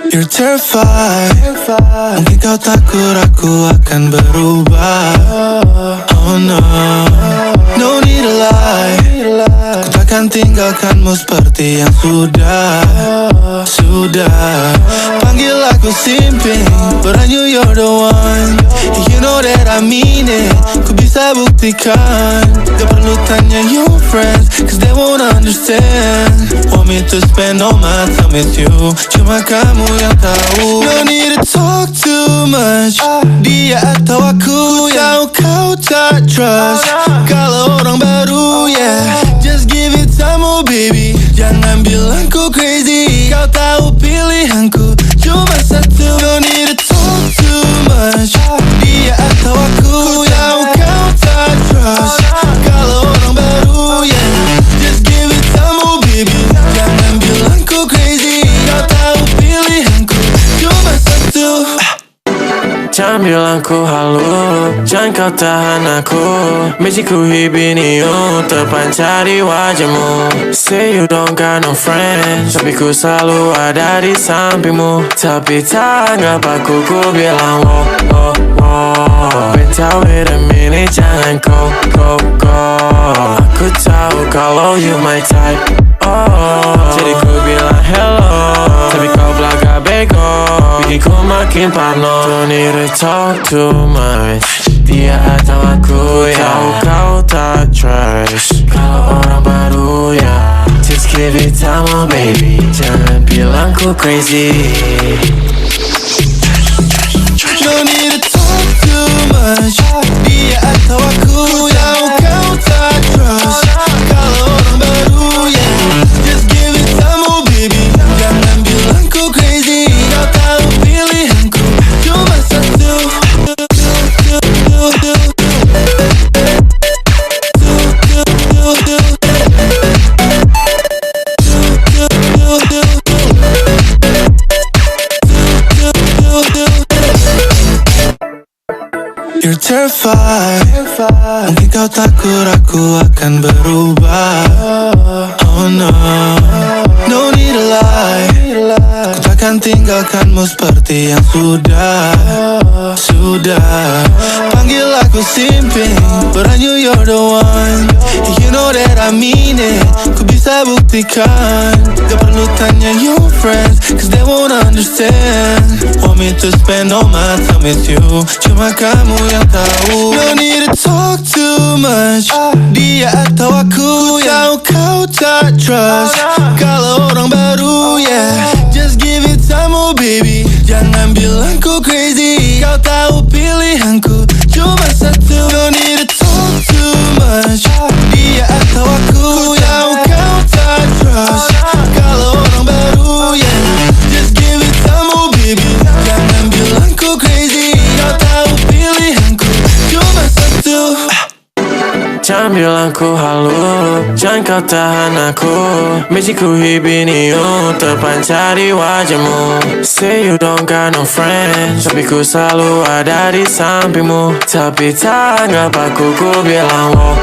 You're terrified. Mungkin kau takut aku akan berubah. Oh no, no need to lie. Ku takkan tinggalkanmu seperti yang sudah. Panggil aku simping, but I knew you're the one. You know that I mean it. Ku bisa buktikan. Gak perlu tanya your friends, cause they won't understand. Want me to spend all my time with you, cuma kamu yang tahu. No need to talk too much. Dia atau aku tahu kau tak trust. Kalau orang baru, yeah, just give it time, oh baby. Jangan bilang ku crazy. Kau tahu pilihanku cuma satu. No need to talk too much. Dia atau aku tahu kau tak trust. Kalau orang baru, yeah, just give it time, oh baby. Jangan bilang ku crazy. Kau tahu pilihanku cuma satu. Jangan bilang ku halu, jangan kau tahan aku. Mejiku hibiniu, terpancar di wajahmu. Say you don't got no friends, tapi ku selalu ada di sampingmu. Tapi tak ngapa ku bilang oh. Bentar wait a minute, jangan go. Aku tahu kalau you my type, jadi ku bilang hello, tapi kau belaga bego, bikin ku makin parno. Don't need to talk too much. Dia atau aku, ya, tahu kau tak trust. Kalau orang baru, ya, just give it time, oh baby. Jangan bilang ku crazy. No need to talk too much. Dia atau aku tahu kau tak trust. Kalau orang baru, yeah, just give it time, oh baby. Jangan bilang ku crazy. Kau tahu pilihanku cuma satu. You're terrified. Mungkin kau takut aku akan berubah. Oh no, no need to lie. Ku takkan tinggalkanmu seperti yang sudah. Panggil aku simping, but I knew you're the one. You know that I mean it. Ku bisa buktikan. Gak perlu tanya your friends, cause they won't understand. Want me to spend all my time with you, cuma kamu yang tahu. No need to talk too much. Dia atau aku tahu kau tak trust. Kalau orang baru, yeah, just give it time, oh baby. Jangan bilang ku crazy. Kau tahu pilihanku cuma satu. No need to talk too much. Dia atau aku tahu kau tak trust. Kalau orang baru, yeah, just give it time, oh baby. Jangan bilang ku crazy. Kau tahu pilihanku cuma satu. Jangan bilang ku halu, jangan kau tahan aku. Mejiku hibiniu, terpancar di wajahmu. Say you don't got no friends, tapi ku selalu ada di sampingmu. Tapi tak ngapa ku bilang oh.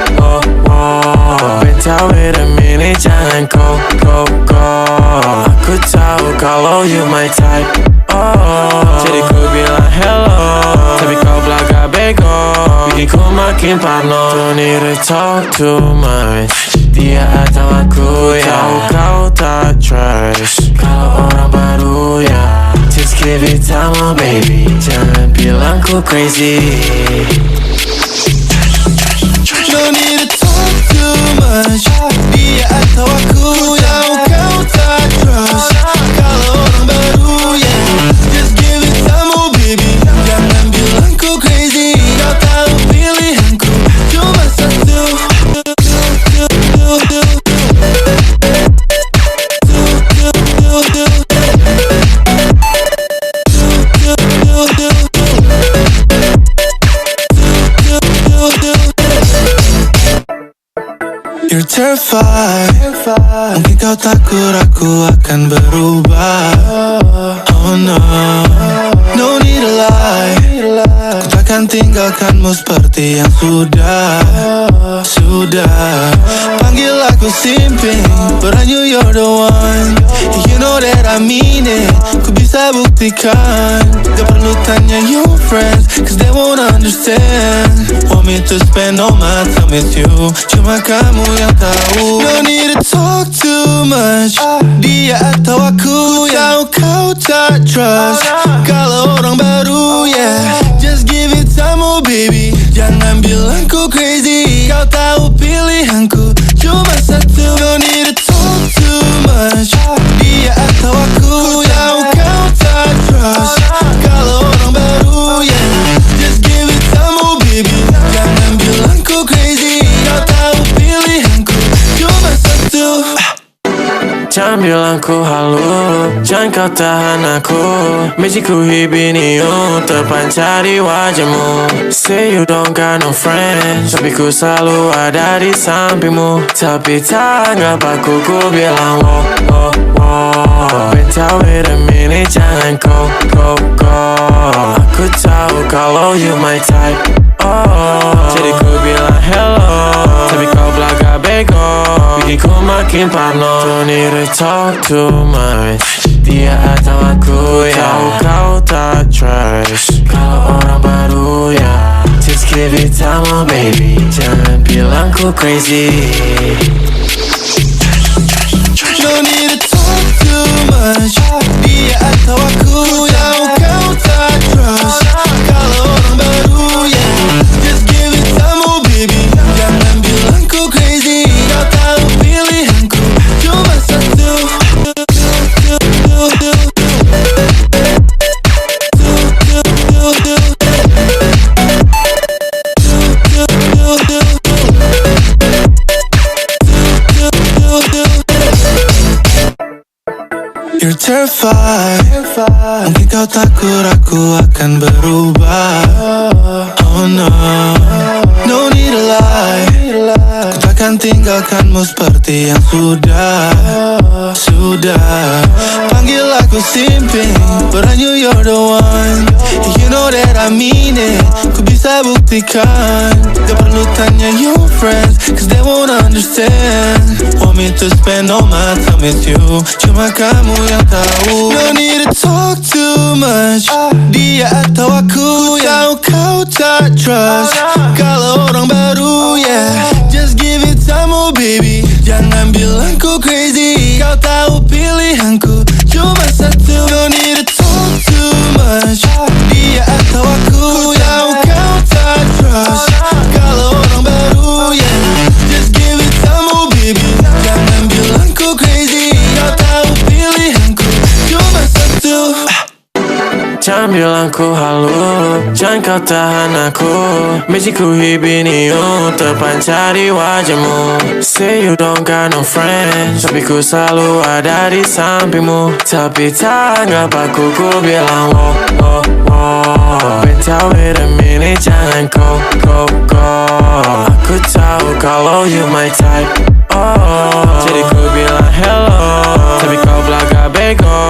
Bentar wait a minute, jangan go. Aku tahu kalau you my type, jadi ku bilang hello, tapi kau belaga bego, bikin ku makin parno. Don't need to talk too much. Dia atau aku, ya, tahu kau tak trust. Kalau orang baru, ya, just give it time, oh baby. Jangan bilang ku crazy. No need to talk too much. Dia atau aku tahu kau tak trust. Kalau orang baru, yeah, just give it time, oh baby. Jangan bilang ku crazy. Kau tahu pilihanku cuma satu. You're terrified. Mungkin kau takut aku akan berubah. Oh no, no need to lie. Ku takkan takkan tinggalkanmu seperti yang sudah. Panggil aku simping, but I knew you're the one. You know that I mean it, ku bisa buktikan. Gak perlu tanya your friends, cause they won't understand. Want me to spend all my time with you, cuma kamu yang tahu. No need to talk too much, dia atau aku yang kau tak trust. Kalau orang baru, yeah, just give it time, oh baby. Jangan bilang ku crazy, kau tahu pilihanku cuma satu. No need to talk too much, dia atau aku yang kau tak trust. Kalau orang baru, yeah, just give it time, oh baby. Jangan bilang ku crazy, kau tahu pilihanku cuma satu. Jangan bilang ku halu, jangan kau tahan aku. Benci ku hibiniu, terpancar di wajahmu. Say you don't got no friends, tapi ku selalu ada di sampingmu. Tapi tanggap aku, ku bilang wow. Bentar wait a minute, jangan go. Aku tahu kalau you my type, jadi ku bilang hello, tapi kau belagak bego, bikin ku makin parno. Don't need to talk too much, dia atau aku ya, tahu kau tak trust. Kalau orang baru ya, just give it time, oh baby. Jangan bilang ku crazy. No need to talk too much, dia atau aku yang kau tak trust. Kalau orang baru, yeah, just give it time, oh baby. Jangan bilang ku crazy, kau tahu pilihanku cuma satu. You're terrified, mungkin kau takut aku akan berubah. Oh no, no need to lie, ku takkan tinggalkanmu seperti yang sudah. Panggil aku simping, but I knew you're the one. You know that I mean it, ku bisa buktikan. Gak perlu tanya your friends, cause they won't understand. Want me to spend all my time with you, cuma kamu yang tahu. No need to talk too much, dia atau aku yang kau tak trust. Kalau orang baru, yeah, just give it time, oh baby. Jangan bilang ku crazy, kau tahu pilihanku cuma satu. No need to talk too much, dia atau aku yang kau tak trust. Kalau orang baru, yeah, just give it time, oh baby. Jangan bilang ku crazy, kau tahu pilihanku cuma satu. Jangan bilang ku halu, jangan kau tahan aku. Benci ku hibiniu, terpancar di wajahmu. Say you don't got no friends, tapi ku selalu ada di sampingmu. Tapi tanggap aku, ku bilang wow. Bentar wait a minute, jangan go. Aku tahu kalau you my type, jadi ku bilang hello, tapi kau belagak bego,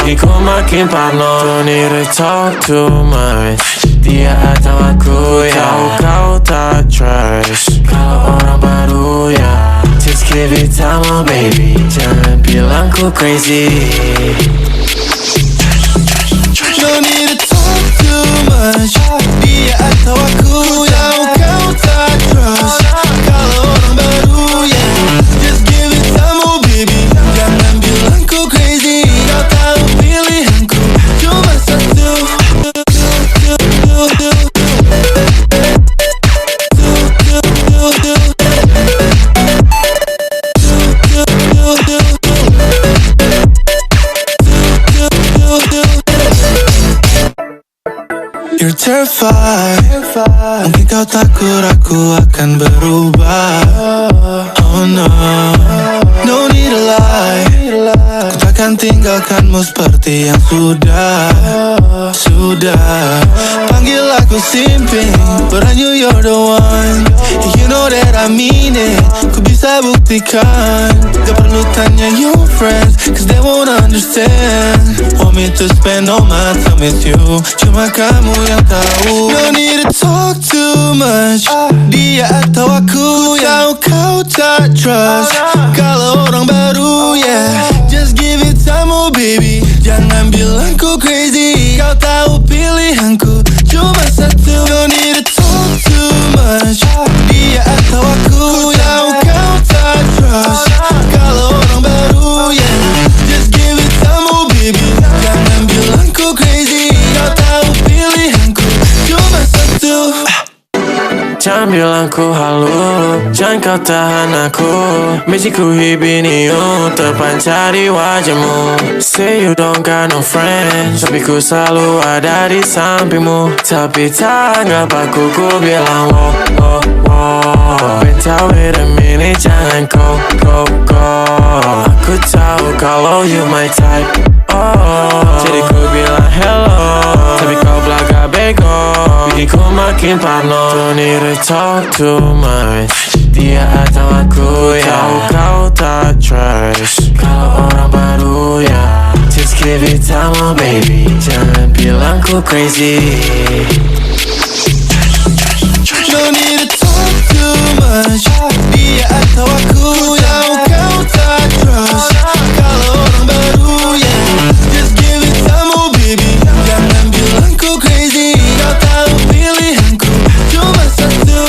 bikin ku makin parno. Don't need to talk too much, dia atau aku ya, tahu kau tak trust. Kalau orang baru ya, just give it time, oh baby. Jangan bilang ku crazy. No need to talk too much, dia atau aku yang kau tak trust. Kalau orang baru, yeah, just give it time, oh baby. Jangan bilang ku crazy, kau tahu pilihanku cuma satu. You're terrified, mungkin kau takut aku akan berubah. Oh no, no need to lie, ku takkan tinggalkanmu seperti yang sudah. Panggil aku simping, but I knew you're the one. You know that I mean it, ku bisa buktikan. Gak perlu tanya your friends, cause they won't understand. Want me to spend all my time with you. Cuma kamu yang tahu. No need to talk too much. Dia atau aku yang kau tak trust. Kalau orang baru, yeah, just give it time, oh baby. Jangan bilang ku crazy. Kau tahu pilihanku cuma satu. No need to talk too much. Dia atau aku yang kau tak trust. Kalau orang baru, yeah, just give it time, oh baby. Jangan bilang ku crazy. Kau tahu pilihanku cuma satu. Jangan bilang ku halu, jangan kau tahan aku. Mesti ku hibiniu, terpancar di wajahmu. Say you don't got no friends, tapi ku selalu ada di sampingmu. Tapi tanggap aku, ku bilang wow, wow, wow. Bentar wait a minute, jangan go. Aku tahu kalau you my type, oh. Jadi ku bilang hello, tapi kau belakang bego. Bikin ku makin parno. Don't need to talk too much. Dia atau aku, ya, kau tak trust. Kalau orang baru, ya, just give it time, oh baby. Jangan bilang ku crazy. No need to talk too much. Dia atau aku yang kau tak trust. Kalau orang baru, yeah, just give it time, oh baby. Jangan bilang ku crazy. Kau tahu pilihanku cuma satu.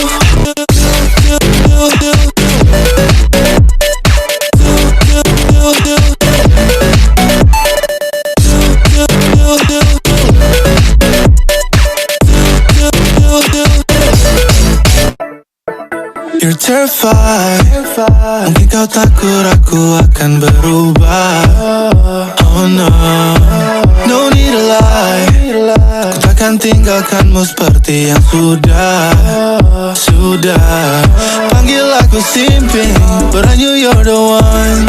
You're terrified. Mungkin kau takut aku akan berubah. Oh no, no need to lie. Ku takkan tinggalkanmu seperti yang sudah. Panggil aku simping, but I knew you're the one.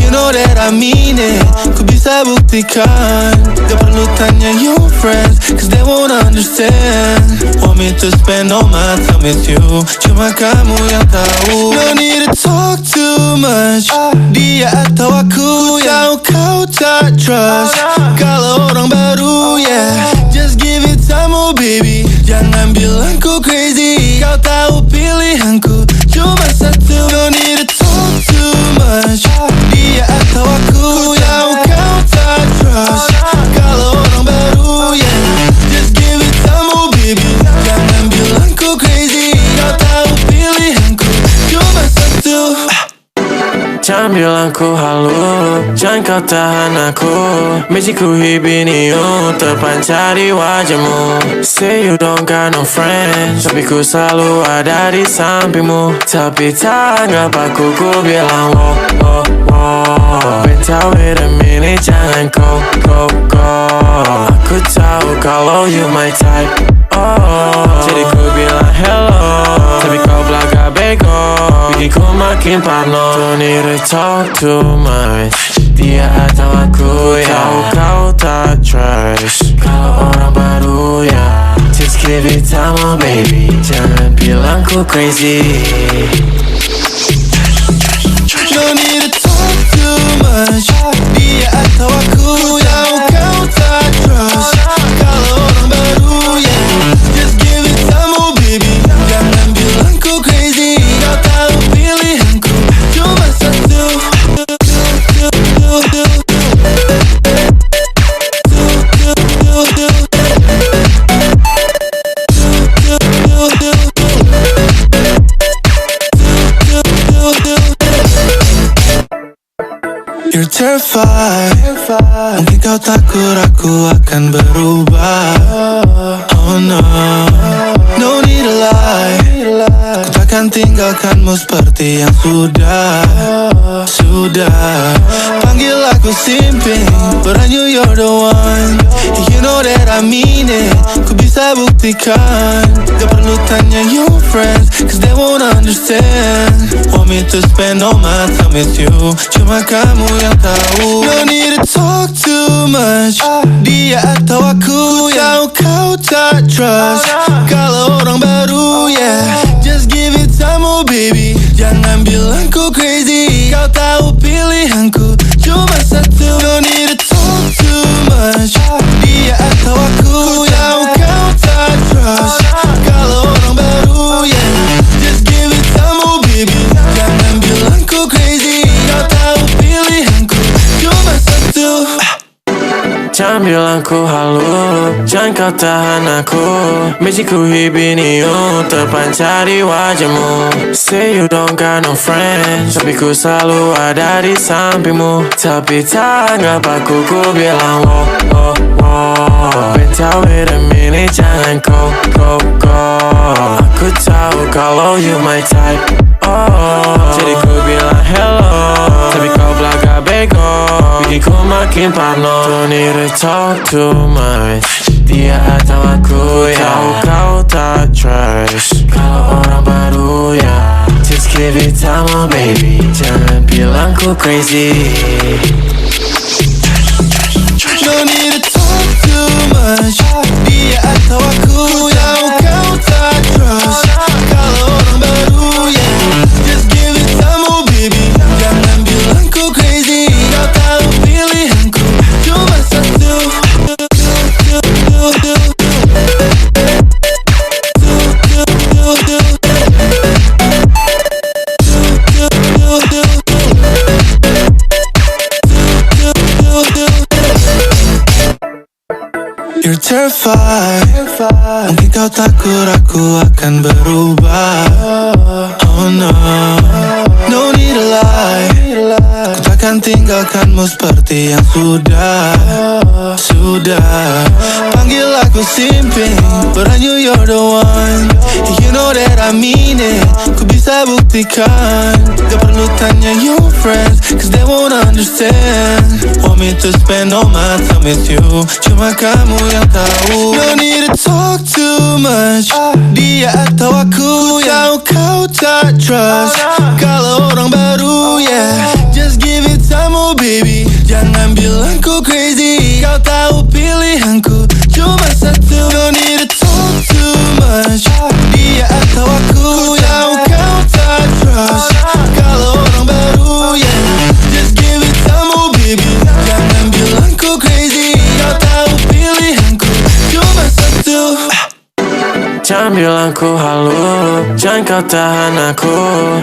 You know that I mean it. Ku bisa buktikan. Gak perlu tanya your friends, cause they won't understand. Want me to spend all my time with you. Cuma kamu yang tahu. No need to talk too much. Dia atau aku yang kau tak trust. Kalau orang baru, yeah, just give it time, oh baby. Jangan bilang ku crazy. Kau tahu pilihanku cuma satu. No need to talk too much. Dia atau aku yang kau tak trust. Kalau orang baru, yeah, just give it time, oh baby. Jangan bilang ku crazy. Kau tahu pilihanku cuma satu. Jangan bilang ku halu, jangan kau tahan aku. Mesti ku hibiniu, terpancar di wajahmu. Say you don't got no friends, tapi ku selalu ada di sampingmu. Tapi tanggap aku, ku bilang wow, wow, wow. Bentar wait a minute, jangan go. Aku tahu kalau you my type, oh. Jadi ku bilang hello, tapi kau belakang bego. Bikin ku makin parno. Don't need to talk too much. Dia atau aku, ya, kau tak trust. Kalau orang baru, ya, just give it time, oh baby. Jangan bilang ku crazy. No need to talk too much. Dia atau aku yang kau tak trust. Kalau orang baru, yeah, just give it time, oh baby. Jangan bilang ku crazy. Kau tahu pilihanku cuma satu. You're terrified. Mungkin kau takut aku akan berubah. Oh no, no need to lie. Ku takkan tinggalkanmu seperti yang sudah. Panggil aku simping, but I knew you're the one. You know that I mean it. Ku bisa buktikan. Gak perlu tanya your friends, cause they won't understand. Want me to spend all my time with you. Cuma kamu yang tahu. No need to talk too much. Dia atau aku yang kau tak trust. Kalau orang baru, yeah, just give it time, oh baby. Jangan bilang ku crazy. Kau tahu pilihanku cuma satu. No need to talk too much. much. Dia atau aku, tahu kau tak trust. Kalau orang baru, yeah, just give it time, oh baby. Jangan bilang ku crazy, kau tahu pilihanku cuma satu. Jangan bilang ku halu, jangan kau tahan aku. Benci-ku hibiniu, terpancar di wajahmu. Say you don't got no friends, tapi ku selalu ada di sampingmu. Tapi tak ngapaku ku bilang oh, oh, oh. Better wait a minute, jangan go. Aku tahu kalau you my type, oh. Jadi ku bilang hello, tapi kau belagak bego, bikin ku makin parno. Don't need to talk too much. Dia atau aku, ya, tahu kau tak trust. Kalau orang baru, ya, just give it time, oh baby. Jangan bilang ku crazy. Don't need to talk too much. Dia atau aku, tahu kau tak trust. Kalau orang baru, yeah, just give it time, oh baby. Jangan bilang ku crazy, kau tahu pilihanku cuma satu. You're terrified. Mungkin kau takut aku akan berubah. Oh no, no need to lie. Ku takkan tinggalkanmu seperti yang sudah. Panggil aku simping, but I knew you're the one. You know that I mean it. Ku bisa buktikan. Gak perlu tanya your friends, cause they won't understand. Want me to spend all my time with you, cuma kamu yang tahu. No need to talk too much. Dia atau aku, tahu kau tak trust. Kalau orang baru, yeah, just give it time, oh baby. Jangan bilang ku crazy, kau tahu pilihanku cuma satu. No need to talk too much. Dia atau aku, tahu kau tak trust. Kalau orang baru, yeah, just give it time, oh baby. Jangan bilang ku crazy, kau tahu pilihanku cuma satu. Jangan bilang ku halu, jangan kau tahan aku.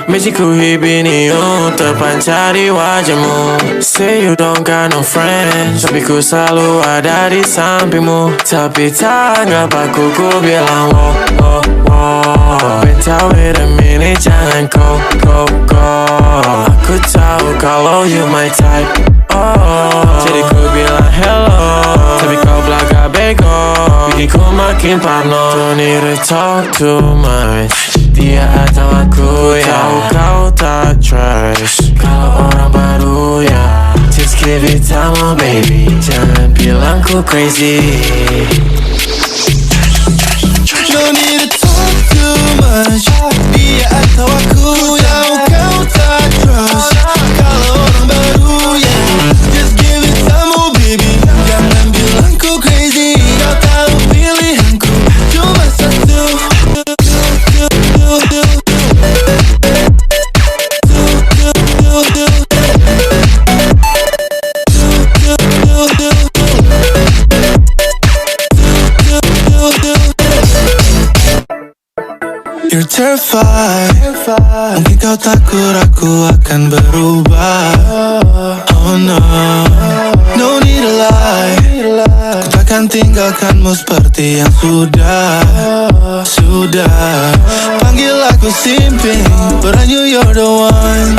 Benci-ku hibiniu, terpancar di wajahmu. Say you don't got no friends, tapi ku selalu ada di sampingmu. Tapi tak ngapaku ku bilang oh, oh, oh. Better wait a minute, jangan go. Aku tahu kalau you my type, oh. Jadi ku bilang hello, tapi kau belagak bego, bikin ku makin parno. Don't need to talk too much. Dia atau aku, ya, tahu kau tak trust. Kalau orang baru, ya, just give it time, oh baby. Jangan bilang ku crazy. No need to talk too much. Dia atau aku, tahu kau tak trust. Kalau orang baru, yeah, just give it time, oh baby. Jangan bilang ku crazy, kau tahu pilihanku cuma satu. You're terrified. Mungkin kau takut aku akan berubah. Oh no, no need to lie. Ku takkan tinggalkanmu seperti yang sudah. Panggil aku simping, but I knew you're the one.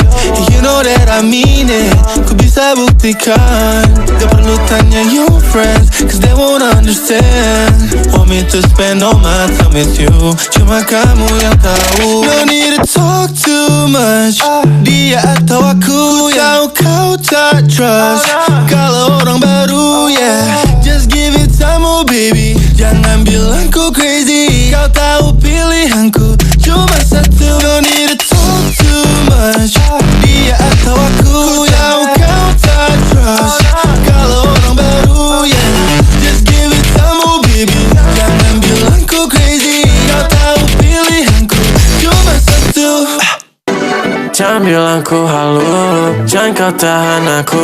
You know that I mean it. Ku bisa buktikan. Gak perlu tanya your friends, cause they won't understand. Want me to spend all my time with you, cuma kamu yang tahu. No need to talk too much. Dia atau aku, tahu kau tak trust. Kalau orang baru, yeah, just give it time, oh baby. Jangan bilang ku crazy, kau tahu pilihanku cuma satu. No need to talk too much. Dia atau aku, tahu kau tak trust. Kalau orang baru, yeah, just give it time, oh baby. Jangan bilang ku crazy, kau tahu pilihanku cuma satu. Jangan bilang ku halu, Jangan kau tahan aku,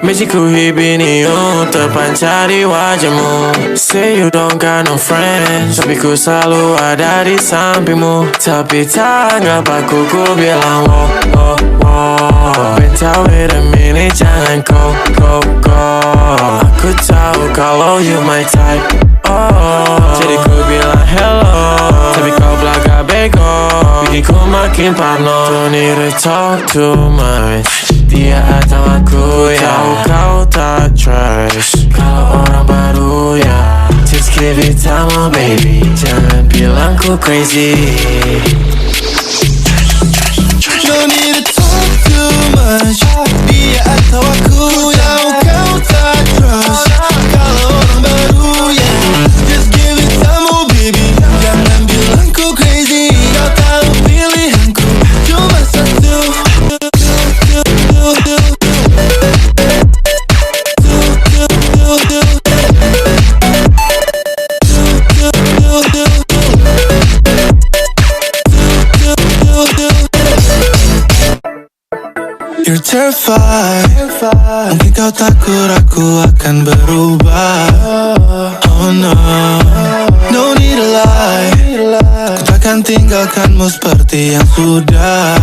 benci ku hibiniu, terpancar di wajahmu. Say you don't got no friends, tapi ku selalu ada di sampingmu. Tapi tak ngapa ku bilang wow, wow, wow. Bentau wait a minute, jangan go. Aku tahu kalau you my type, jadi ku bilang hello, tapi kau belagak bego, bikin ku makin parno. Don't need to talk too much, dia atau aku ya. Tahu kau tak trust kalau orang baru ya. Just give it time, oh baby, jangan bilang ku crazy. Don't need to talk too much, dia atau aku yang kau tak trust kalau orang baru ya. Just give it time, oh baby, jangan bilang ku crazy. Kau tahu pilihanku cuma satu. You're terrified, mungkin kau takut aku akan berubah. Oh no, no need to lie, ku takkan tinggalkanmu seperti yang sudah.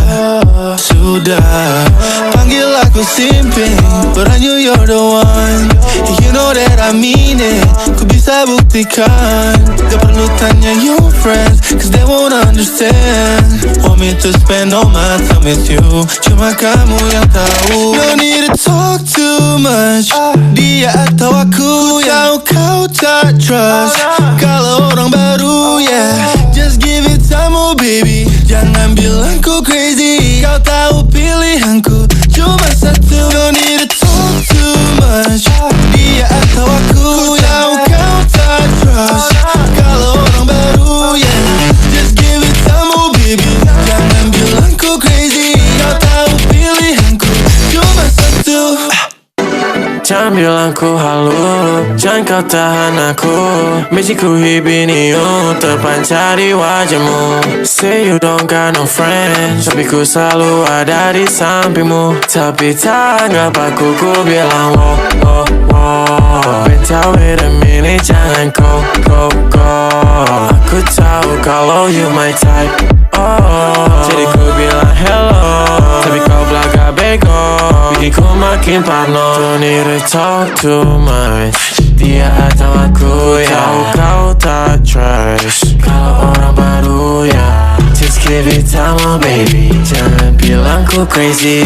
Panggil aku simping, but I knew you're the one. You know that I mean it, ku bisa buktikan. Gak perlu tanya your friends, cause they won't understand. Want me to spend all my time with you, cuma kamu yang tahu. No need to talk too much, dia atau aku yang kau tak trust kalau orang baru yeah. Just give it time, oh baby, jangan bilang ku crazy. Kau tahu pilihanku cuma satu. No need to talk too much, dia atau aku yang kau tak trust kalau orang baru yeah. Just give it time, oh baby, jangan bilang ku crazy. Kau tahu pilihanku cuma satu. Jangan bilang ku halu, jangan kau tahan aku, benci ku hibiniu, terpancar di wajahmu. Say you don't got no friends, tapi ku selalu ada di sampingmu. Tapi tak ngapa ku bilang wow, wow, wow. Bentau wait a minute, jangan go. Aku tahu kalau you my type, jadi ku bilang hello, tapi kau belagak bego, bikin ku makin parno. Don't need to talk too much, dia atau aku ya. Tahu kau tak trust kalau orang baru ya. Just give it time, oh baby, jangan bilang ku crazy.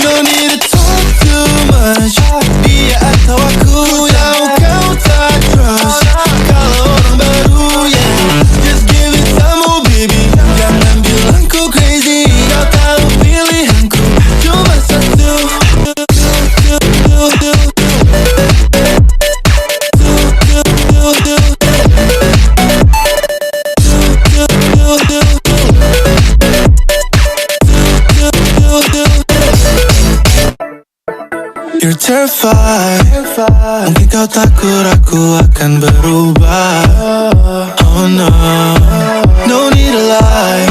No need to talk too much, dia atau aku yang kau tak trust kalau orang baru yeah. Just give it time, oh baby, jangan bilang ku crazy. Kau tahu pilihanku cuma satu. You're terrified, mungkin kau takut aku akan berubah. Oh no, no need to lie,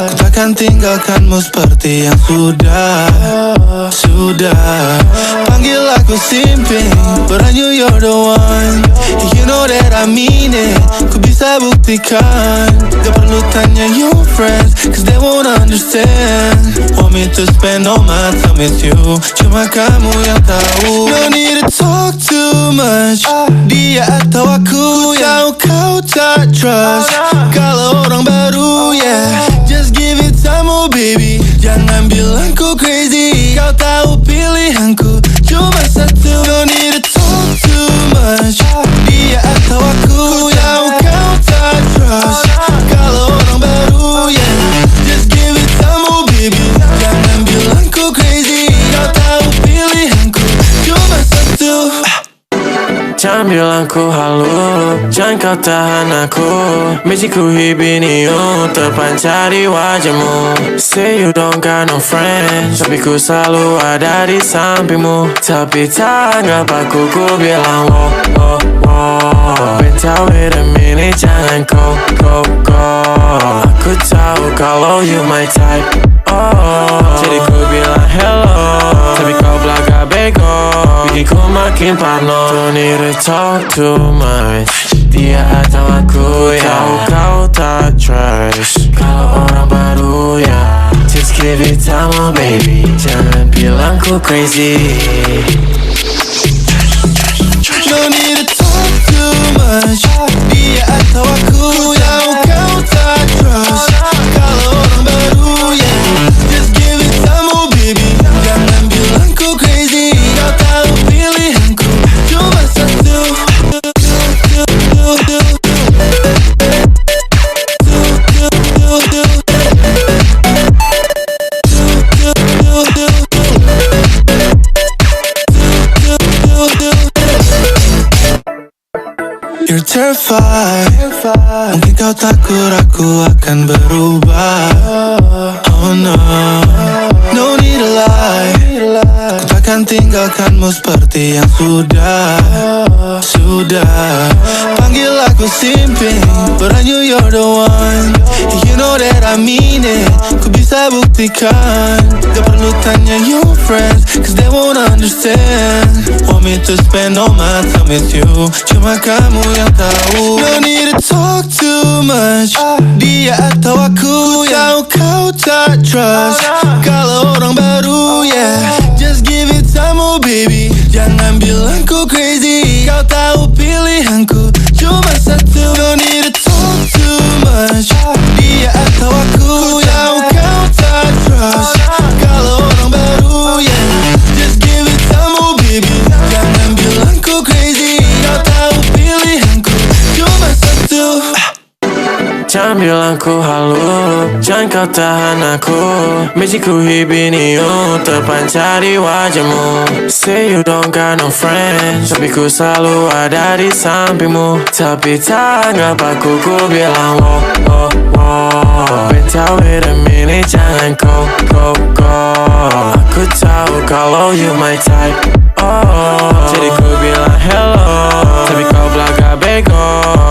ku takkan tinggalkanmu seperti yang sudah. Panggil aku simping, but I knew you're the one. You know that I mean it, ku bisa buktikan. Gak perlu tanya your friends, cause they won't understand. Want me to spend all my time with you, cuma kamu yang tahu. No need to talk too much, dia atau aku yang kau tak trust kalau orang baru yeah. Just give it time, oh baby, jangan bilang ku crazy. Kau tahu pilihanku cuma satu. No need to talk too much, dia atau aku yang kau tak trust kalau orang baru yeah. Just give it time, oh baby, jangan bilang ku crazy. Kau tahu pilihanku cuma satu. Jangan bilang ku halu, jangan kau tahan aku. Benci ku hibiniu, terpancar di wajahmu. Say you don't got no friends, tapi ku selalu ada di sampingmu. Tapi tak anggap aku, ku bilang wow, wow, wow. Bentar wait a minute, jangan go. Aku tahu kalau you my type, oh. Jadi ku bilang hello, tapi kau belaka bego, bikin ku makin parno. Don't need to talk too much, dia atau aku ya. Kau tak trust kalau orang baru ya. Just give it time, oh baby, jangan bilang ku crazy. No need to talk too much, dia atau aku yang kau tak trust. Kalau orang baru ya, just give it time, oh baby, jangan bilang ku crazy. Kau tahu pilihanku cuma satu. You're terrified, mungkin kau takut aku akan berubah. Oh no, no need to lie, ku takkan tinggalkanmu seperti yang sudah. Panggil aku simping, but I knew you're the one. You know that I mean it, ku bisa buktikan. Gak perlu tanya your friends, cause they won't understand. Want me to spend all my time with you, cuma kamu yang tahu. No need to talk too much, dia atau aku yang kau tak trust. Kalau orang baru yeah, just give it time, oh baby, jangan bilang ku crazy. Kau tahu pilihanku cuma satu. No need to talk too much, dia atau aku yang kau tak trust. Kalau orang baru yeah, just give it time, oh baby, jangan bilang ku crazy. Kau tahu pilihanku cuma satu. Jangan bilang ku halu, jangan kau tahan aku. Benci ku hibiniu, terpancar di wajahmu. Say you don't got no friends, tapi ku selalu ada di sampingmu. Tapi tak anggap aku, ku bilang wow, wow, wow. Bentar wait a minute, jangan go. Aku tahu kalau you my type, oh. Jadi ku bilang hello, tapi kau belaka bego,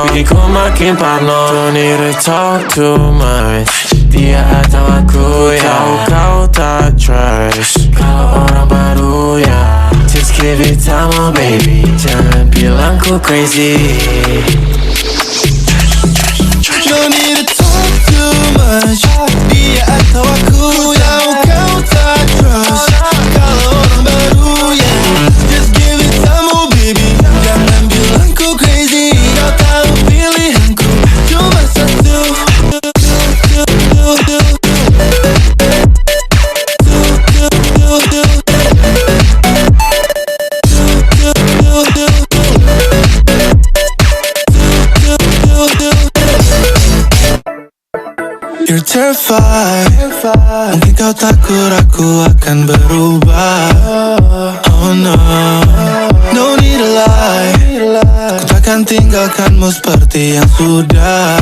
bikin ku makin parno. Don't need to talk too much, dia atau aku ya. Kau tak trust kalau orang baru ya. Just give it time, oh baby, jangan bilang ku crazy. No need to talk too much, dia atau aku yang kau tak trust. Kalau orang baru yeah, just give it time, oh baby, jangan bilang ku crazy. Kau tahu pilihanku cuma satu. You're terrified, mungkin kau takut aku akan berubah. Oh no, no need to lie, ku takkan tinggalkanmu seperti yang sudah.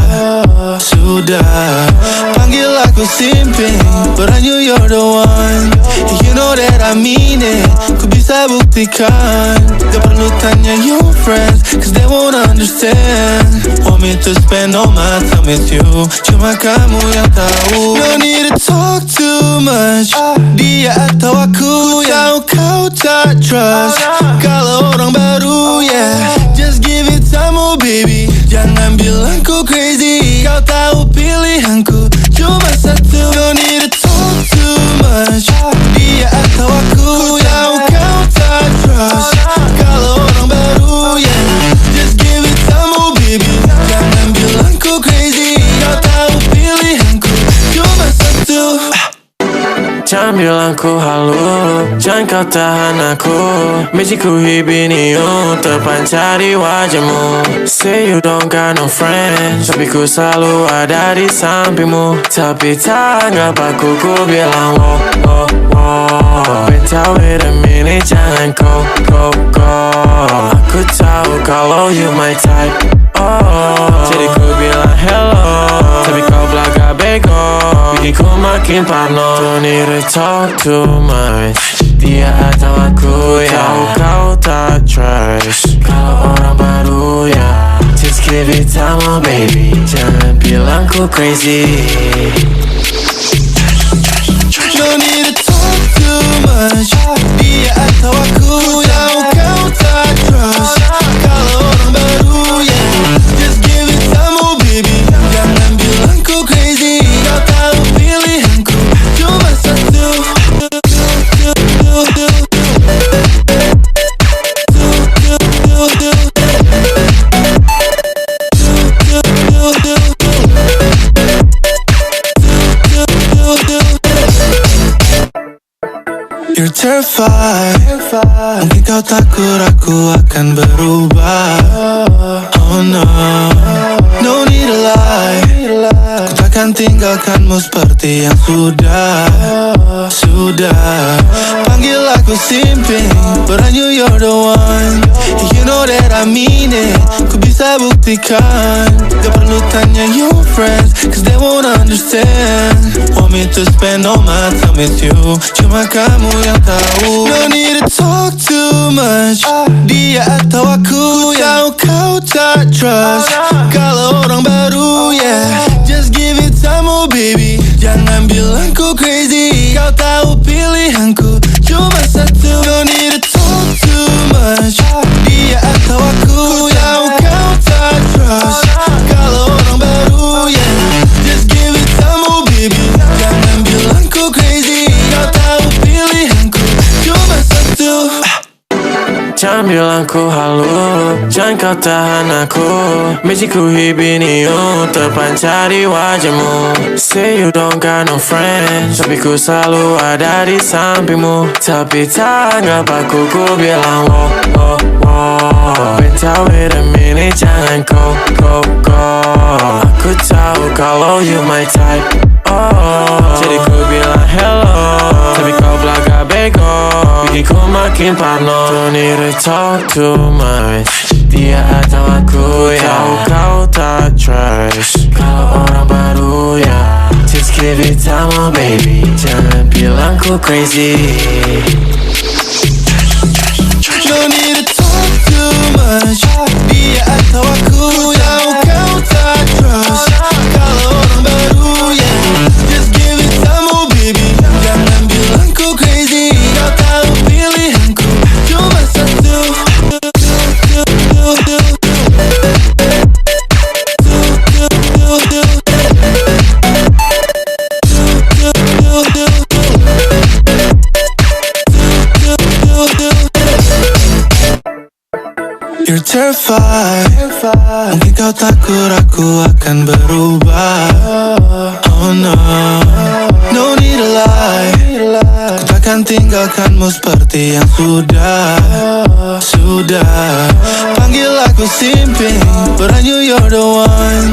Panggil aku simping, but I knew you're the one. You know that I mean it, ku bisa buktikan. Gak perlu tanya your friends, cause they won't understand. Want me to spend all my time with you, cuma kamu yang tahu. No need to talk too much, dia atau aku yang kau tak trust. Kalau orang baru yeah, just give it time, oh baby, jangan bilang ku crazy. Kau tahu pilihanku cuma satu. No need to talk too much, dia atau aku yang kau tak trust. Kalau orang baru yeah, just give it time, oh baby, jangan bilang ku crazy. Kau tahu pilihanku cuma satu. Jangan bilang ku halu, jangan kau tahan aku. Benci ku hibiniu, terpancar di wajahmu. Say you don't got no friends, tapi ku selalu ada di sampingmu. Tapi tak anggap aku, ku bilang wow, wow, wow. Bentar wait a minute, jangan go. Aku Aku tahu kalau you my type. Jadi ku bilang hello, tapi kau belaga bego, bikin ku makin parno. Don't need to talk too much, dia atau aku ya. Tahu kau tak trust kalau orang baru ya. Just give it time, oh baby, jangan bilang ku crazy. Don't need to talk too much, dia atau aku ya. Tahu kau tak trust kalau orang baru ya. Just give it time, oh baby, jangan bilang ku crazy. Kau tahu pilihanku cuma satu. You're terrified, mungkin kau takut aku akan berubah. Oh no, no need to lie, ku takkan tinggalkanmu seperti yang sudah. Panggil aku simping, but I knew you're the one. You know that I mean it, ku bisa buktikan. Gak perlu tanya your friends, cause they won't understand. Want me to spend all my time with you, cuma kamu yang tahu. No need to talk too much, dia atau aku ya. Tahu kau tak trust kalau orang baru yeah. Just give it time, oh baby, jangan bilang ku crazy. Kau tahu pilihanku cuma satu. No need to talk too much, dia atau aku ya. Tahu kau tak trust kalau orang baru yeah. Just give it time, oh baby, jangan bilang ku crazy. Kau tahu pilihanku cuma satu. Jangan bilang ku halu, jangan kau tahan aku. Benci ku hibiniu, terpancar di wajahmu. Say you don't got no friends, tapi ku selalu ada di sampingmu. Tapi tak ngapa ku bilang wow. Bentar wait a minute, jangan go. Aku tahu kalau you my type. Jadi ku bilang hello, tapi kau belaga bego, bikin ku makin parno. Don't need to talk too much, dia atau aku ya. Tahu kau tak trust kalau orang baru ya. Just give it time, oh baby, jangan bilang ku crazy. No need to talk too much, dia atau aku ya. Tahu kau tak trust kalau orang baru yeah. Just give it time, oh baby, jangan bilang ku crazy. Kau tahu pilihanku cuma satu. You're terrified, mungkin kau takut aku akan berubah. Oh no, no need to lie, ku takkan tinggalkanmu seperti yang sudah. Panggil aku simping, but I knew you're the one.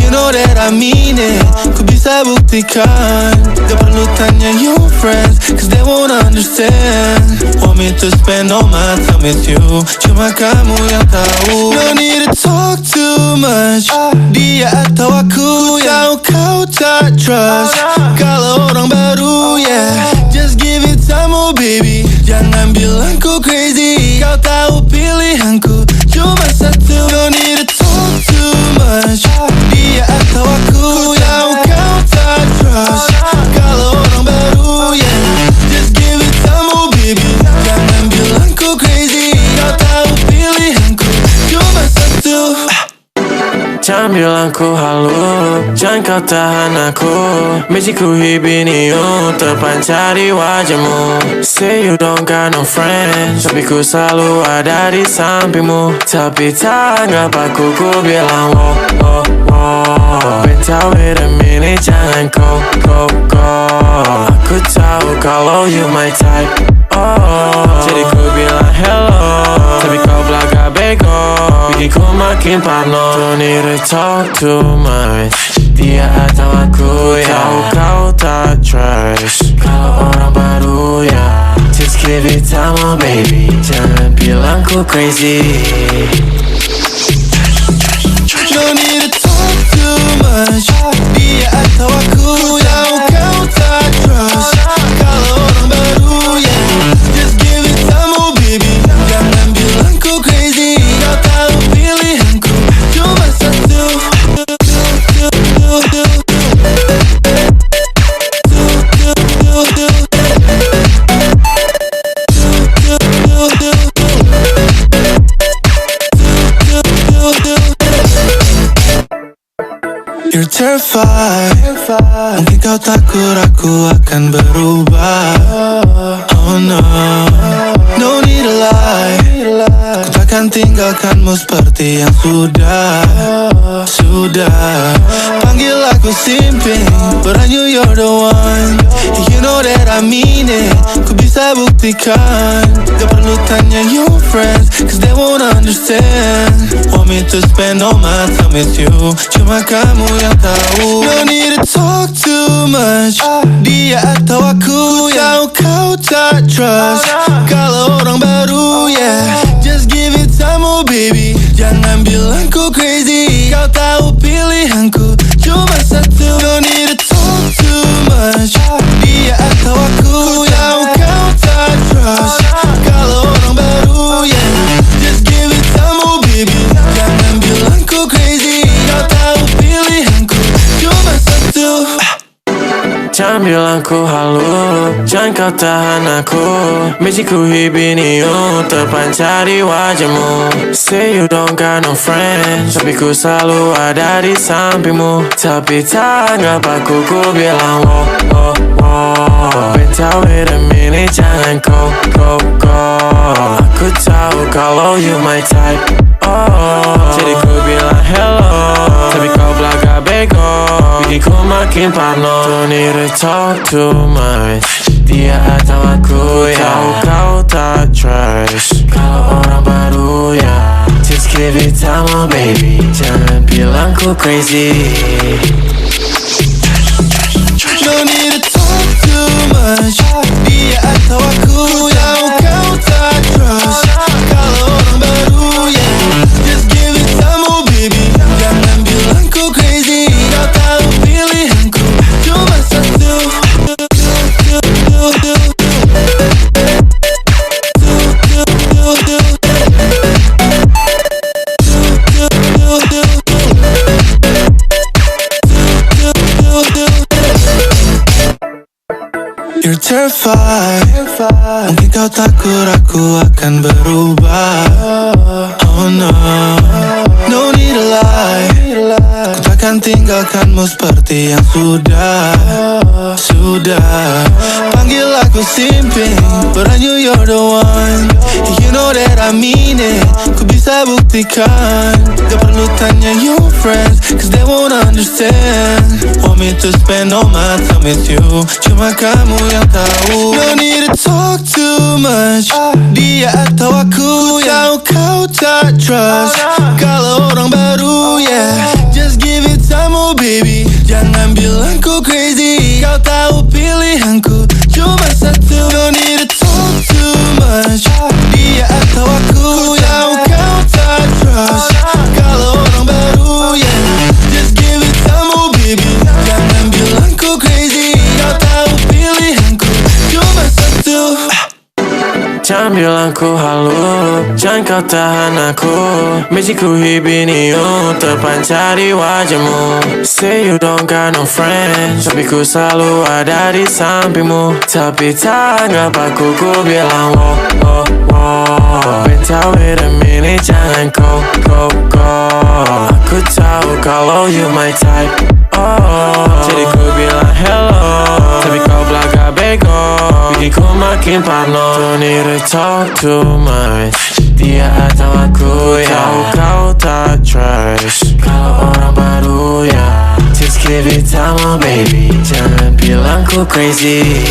You know that I mean it, ku bisa buktikan. Gak perlu tanya your friends, cause they won't understand. Want me to spend all my time with you, cuma kamu yang tahu. No need to talk too much, dia atau aku ya. Tahu kau tak trust kalau orang baru yeah. Just give it time, oh baby, jangan bilang ku crazy. Kau tahu pilihanku cuma satu. No need to talk too much, dia atau aku ya. Tahu kau tak trust kalau orang baru yeah. Just give it time, oh baby, jangan bilang ku crazy. Kau tahu pilihanku cuma satu. Jangan bilang ku halu, jangan kau tahan aku. Benci ku hibiniu, terpancar di wajahmu. Say you don't got no friends, tapi ku selalu ada di sampingmu. Tapi tak ngapa ku bilang wow. Bentar wait a minute, jangan go. Aku tahu kalau you my type. Jadi ku bilang hello, tapi kau belaga bego, bikin ku makin parno. Don't need to talk too much, dia atau aku ya. Tahu kau tak trust kalau orang baru ya. Just give it time, oh baby, jangan bilang bilangku crazy. No need to talk too much. Dia atau aku, tahu kau tak trust. Kalau orang baru, yeah, just give it time, oh baby. Jangan bilang ku crazy. Kau tahu pilihanku cuma satu. You're terrified. Mungkin kau takut aku akan berubah. Oh no, no need to lie. Ku takkan tinggalkanmu seperti yang sudah. Panggil aku simping, but I knew you're the one. You know that I mean it. Ku bisa buktikan. Gak perlu tanya your friends, cause they won't understand. Want me to spend all my time with you, cuma kamu yang tahu. No need to talk too much. Dia atau aku, tahu kau tak trust. Kalau orang baru, yeah, just give it time, oh baby. Jangan bilang ku crazy. Kau tahu pilihanku cuma satu. No need to talk too much. Dia atau aku, tahu kau tak trust. Kalau orang baru, yeah, just give it time, oh baby. Jangan bilang ku crazy. Kau tahu pilihanku cuma satu. Jangan bilang ku halu, jangan kau tahan aku. Benci ku hibiniu, terpancar di wajahmu. Say you don't got no friends, tapi ku selalu ada di sampingmu. Tapi tak ngapa ku bilang wow. Bentar wait a minute, jangan go. Aku tahu kalau you my type. Jadi ku bilang hello, tapi kau belagak bego, bikin ku makin parno. Don't need to talk too much. Dia atau aku, ya, tahu kau tak trust. Kalau orang baru, ya, just give it time, oh baby. Jangan bilang ku crazy. No need to talk too much. Dia atau aku, tahu kau tak trust. Kalau orang baru, yeah, just give it time, oh baby. Jangan bilang ku crazy. Kau tahu pilihanku cuma satu. You're terrified. Mungkin kau takut aku akan berubah. Oh no, no need to lie. Ku takkan tinggalkanmu seperti yang sudah. Panggil aku simping, but I knew you're the one. You know that I mean it. Ku bisa buktikan. Gak perlu tanya your friends, cause they won't understand. Want me to spend all my time with you, cuma kamu yang tahu. No need to talk too much. Dia atau aku, tahu kau tak trust. Kalau orang baru, yeah, just give it time, oh baby. Jangan bilang ku crazy. Kau tahu pilihanku cuma satu. No need to talk too much. Dia atau aku, tahu kau tak trust. Kalau orang baru, yeah, just give it time, oh baby. Jangan bilang ku crazy. Kau tahu pilihanku cuma satu. Jangan bilang ku halu, jangan kau tahan aku. Benci ku hibiniu, terpancar di wajahmu. Say you don't got no friends, tapi ku selalu ada di sampingmu. Tapi tak ngapa ku bilang wow. Bentar wait a minute, jangan go. Aku tahu kalau you my type. Jadi ku bilang hello, tapi kau belagak bego, bikin ku makin parno. Don't need to talk too much. Dia atau aku, ya, tahu kau tak trust. Kalau orang baru, ya, just give it time, oh baby. Jangan bilang ku crazy.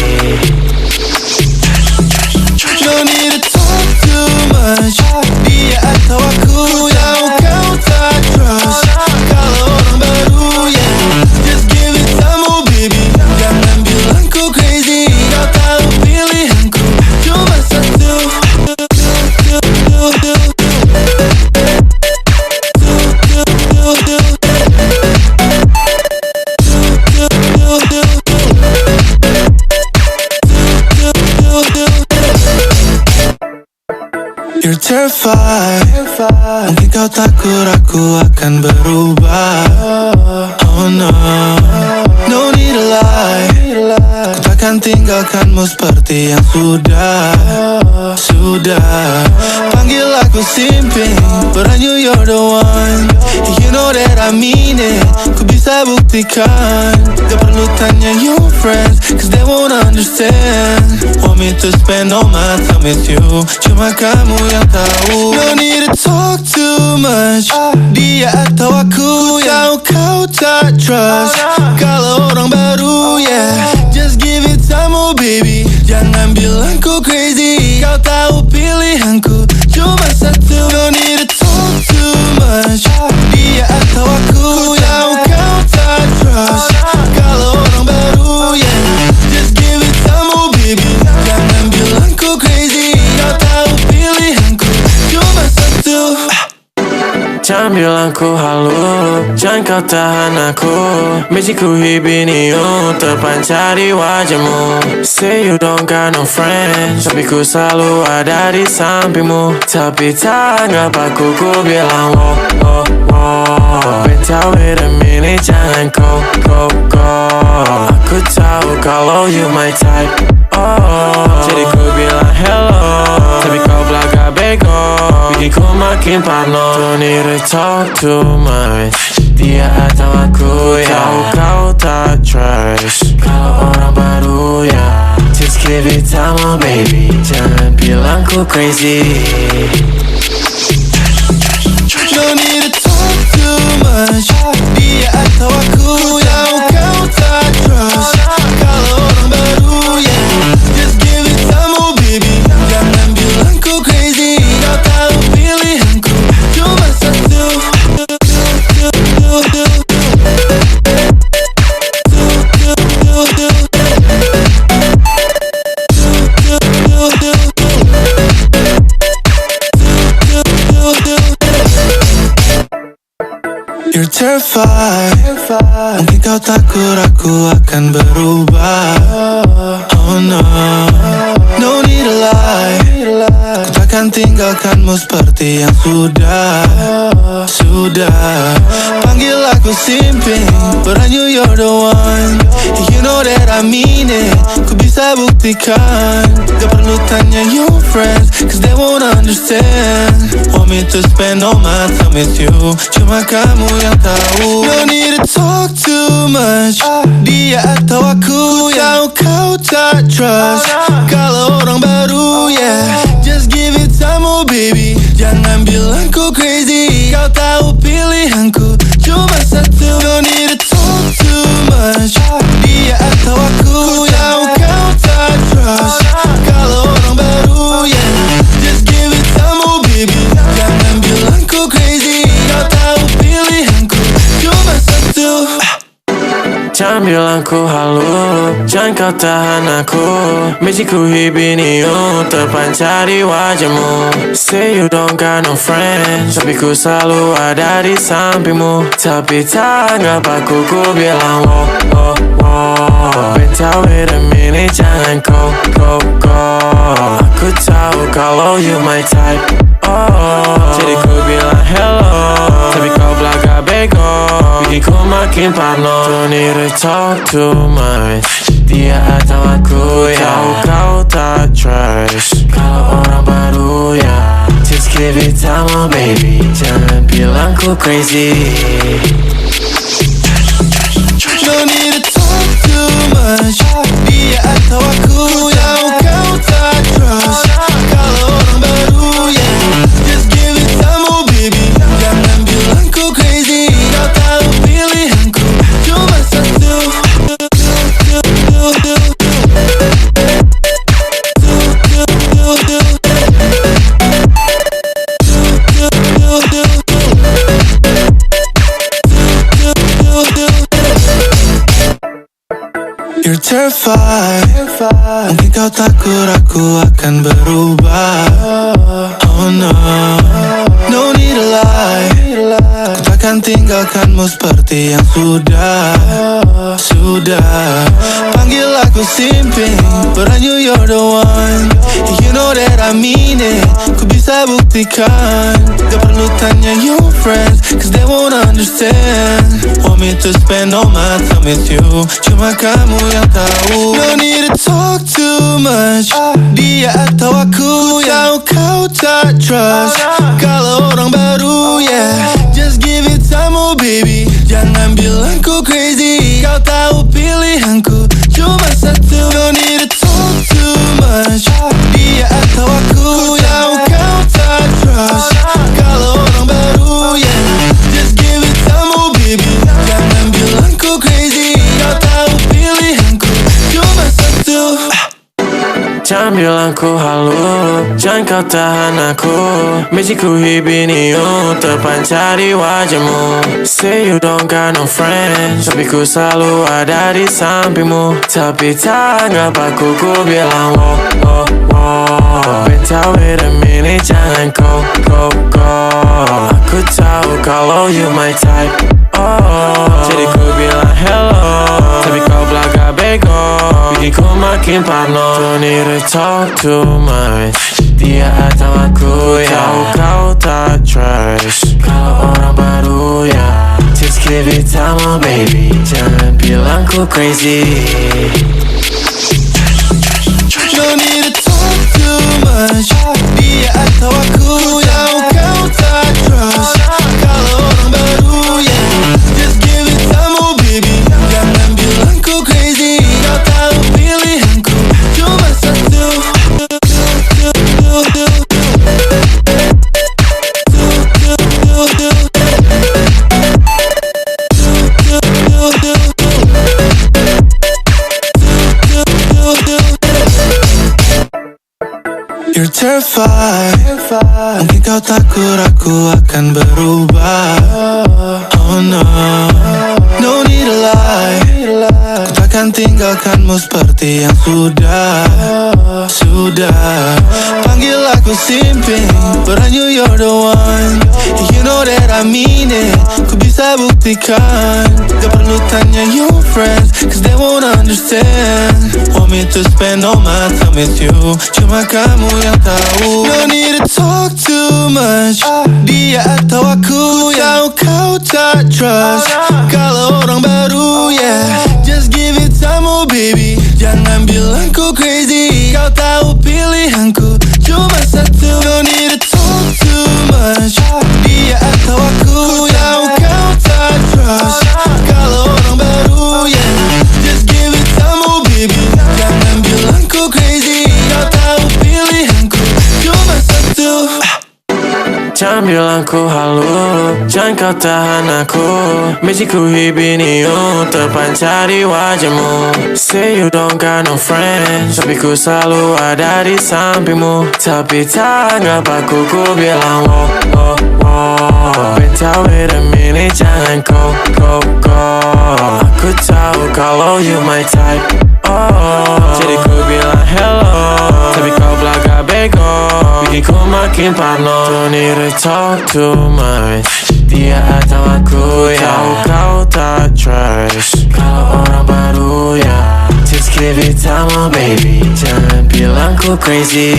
No need to talk too much. Dia atau aku, tahu kau tak trust. Kalau orang baru, yeah, just give it time, oh baby. Jangan bilang ku crazy. Kau tahu pilihanku cuma satu. You're terrified. Mungkin kau takut aku akan berubah. Oh no, no need to lie. Ku takkan tinggalkanmu seperti yang sudah. Panggil aku simping, but I knew you're the one. You know that I mean it. Ku bisa buktikan. Gak perlu tanya your friends, cause they won't understand. Want me to spend all my time with you, cuma kamu yang tahu. No need to talk too much. Dia atau aku yang kau tak trust. Kalau orang baru, yeah, just give it time, oh baby. Jangan bilang ku crazy. Kau tahu pilihanku cuma satu. No need to talk too much. Dia atau aku yang kau tak trust. Kalau orang baru, yeah, just give it time, oh baby. Jangan bilang ku crazy. Kau tahu pilihanku cuma satu. Jangan bilang ku halu, jangan kau tahan aku. Benci ku hibiniu, terpancar di wajahmu. Say you don't got no friends, tapi ku selalu ada di sampingmu. Tapi tak anggap aku, ku bilang oh, oh, oh. Wait a minute, jangan go. Aku tahu kalau you my type, oh. Jadi ku bilang hello, tapi kau belagak bego, bikin ku makin parno. Don't need to talk too much. Dia atau aku, ya, tahu kau tak trust. Kalau orang baru, ya, just give it time, oh baby. Jangan bilang ku crazy. No need to talk too much. Dia atau aku yang kau tak trust. Kalau orang baru, yeah, just give it time, oh baby. Jangan bilang ku crazy. Kau tahu pilihanku cuma satu. You're terrified. Mungkin kau takut aku akan berubah. Oh no, no need to lie. Ku takkan tinggalkanmu seperti yang sudah. Panggil aku simping, but I knew you're the one. You know that I mean it. Ku bisa buktikan. Gak perlu tanya your friends, cause they won't understand. Want me to spend all my time with you, cuma kamu yang tahu. No need to talk too much. Dia atau aku yang kau tak trust. Kalau orang baru, yeah, just give it time, oh baby. Jangan bilang ku crazy. Kau tahu pilihanku cuma satu. No need to talk too much. Dia atau aku yang kau tak trust. Kalau orang baru, yeah, just give it time, oh baby. Jangan bilang ku crazy. Kau tahu pilihanku cuma satu. Jangan bilang ku halu, jangan kau tahan aku. Benci ku hibiniu, terpancar di wajahmu. Say you don't got no friends, tapi ku selalu ada di sampingmu. Tapi tak anggap aku, ku bilang oh, oh, oh. Wait a minute, jangan go. Aku tahu kalau you my type, oh. Jadi ku bilang hello, tapi kau belagak bego, bikin ku makin parno. Don't need to talk too much. Dia atau aku, ya, tahu kau tak trust. Kalau orang baru, ya, just give it time, oh baby. Jangan bilang ku crazy. No need to talk too much. Dia atau aku yang kau tak trust. Kalau orang baru, yeah, just give it time, oh baby. Jangan bilang ku crazy. Kau tahu pilihanku cuma satu. You're terrified. Mungkin kau takut aku akan berubah. Oh no, no need to lie. Ku takkan tinggalkanmu seperti yang sudah. sudah. Panggil aku simping, but I knew you're the one. You know that I mean it, ku bisa buktikan. Gak perlu tanya your friends, cause they won't understand. Want me to spend all my time with you, cuma kamu yang tahu. No need to talk too much, dia atau aku yang kau tak trust. Kalau orang baru, yeah, just give it time, oh baby. Jangan bilang ku crazy, kau tahu pilihanku cuma satu. No need to talk too much, dia atau aku yang kau tak trust. Kalau orang baru, yeah, just give it time, oh baby. Jangan bilang ku crazy, kau tahu pilihanku cuma satu. Jangan bilang ku halu, jangan kau tahan aku. Mejiku hibiniu, terpancar di wajahmu. Say you don't got no friends, tapi ku selalu ada di sampingmu. Tapi tak ngapaku ku bilang wow, wow, wow. Bentar wait a minute, jangan go. Aku tahu kalau you my type, oh. Jadi ku bilang hello, tapi kau belakang bego, bikin ku makin parno. Don't need to talk too much, dia atau aku ya. Kau tak trust, kalau orang baru ya. Just give it time, oh baby. Jangan bilang ku crazy. No need to talk too much, dia atau aku yang kau tak trust. Kalau orang baru, yeah, just give it time, oh baby. Jangan bilang ku crazy, kau tahu pilihanku cuma satu. You're terrified, mungkin kau takut aku akan berubah. Oh no, no need to lie, ku takkan tinggalkanmu seperti yang sudah. Panggil aku simping, but I knew you're the one. You know that I mean it, ku bisa buktikan. Gak perlu tanya your friends, cause they won't understand. Want me to spend all my time with you, cuma kamu yang tahu. No need to talk too much, dia atau aku yang kau tak trust. Kalau orang baru, yeah, just give it time, oh baby. Jangan bilang ku crazy, kau tahu pilihanku cuma satu. No need to talk too much, dia atau aku yang kau tak trust. Kalau orang baru, yeah, just give it time, oh baby. Jangan bilang ku crazy, kau tahu pilihanku cuma satu. Jangan bilang ku halu, jangan kau tahan aku. Mejiku hibiniu, terpancar di wajahmu. Say you don't got no friends, tapi ku selalu ada di sampingmu. Tapi tak ngapaku ku bilang wow, wow, wow. Bentar wait a minute, jangan go. Aku tahu kalau you my type, oh. Jadi ku bilang hello, tapi kau belakang bego, bikin ku makin parno. Don't need to talk too much, dia atau aku ya. Kau tak trust, kalau orang baru ya. Just give it time, oh baby. Jangan bilang ku crazy.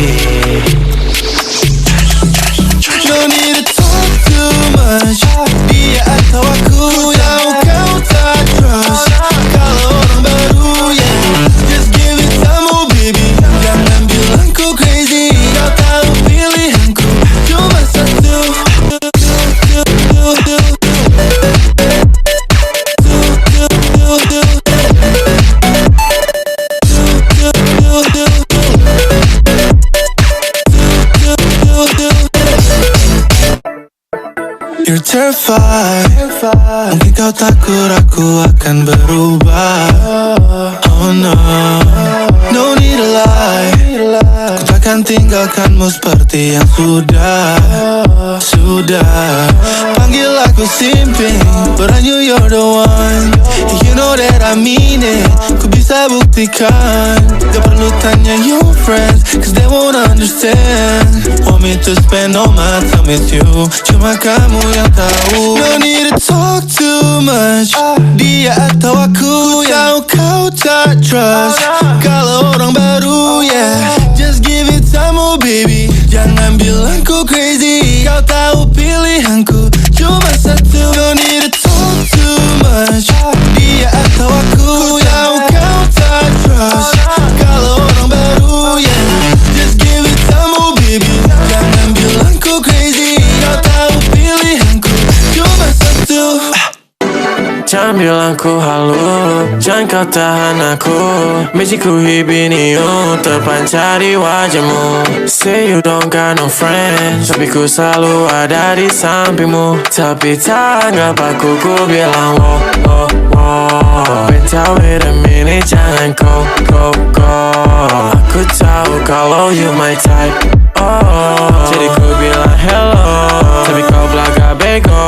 No need to talk too much, dia atau aku yang kau tak trust. Kalau orang baru, yeah, just give it time, oh baby. Jangan bilang ku crazy, kau tahu pilihanku cuma satu. You're terrified, mungkin kau takut aku akan berubah. Oh no, no need to lie, ku takkan tinggalkanmu seperti yang sudah. Panggil aku simping, but I knew you're the one. You know that I mean it. Ku bisa buktikan. Gak perlu tanya your friends, cause they won't understand. Want me to spend all my time with you, cuma kamu yang tahu. No need to talk too much. Dia atau aku yang kau tak trust. Kalau orang baru, yeah, just give it time, oh baby. Jangan bilang ku crazy. Kau tahu pilihanku cuma satu. No need to talk too much. Dia atau aku yang kau tak trust. Kalau orang baru, yeah, just give it time, oh baby. Jangan bilang ku crazy. Kau tahu pilihanku cuma satu. Jangan bilang ku halu, jangan kau tahan aku. Misiku hibiniu terpancar di wajahmu. Say you don't got no friends, tapi ku selalu ada di sampingmu. Tapi tanggap aku, ku bilang wow, wow, wow. Bentar wait a minute, jangan go. Aku tahu kalau you my type, oh. Jadi ku bilang hello, tapi kau belagak bego,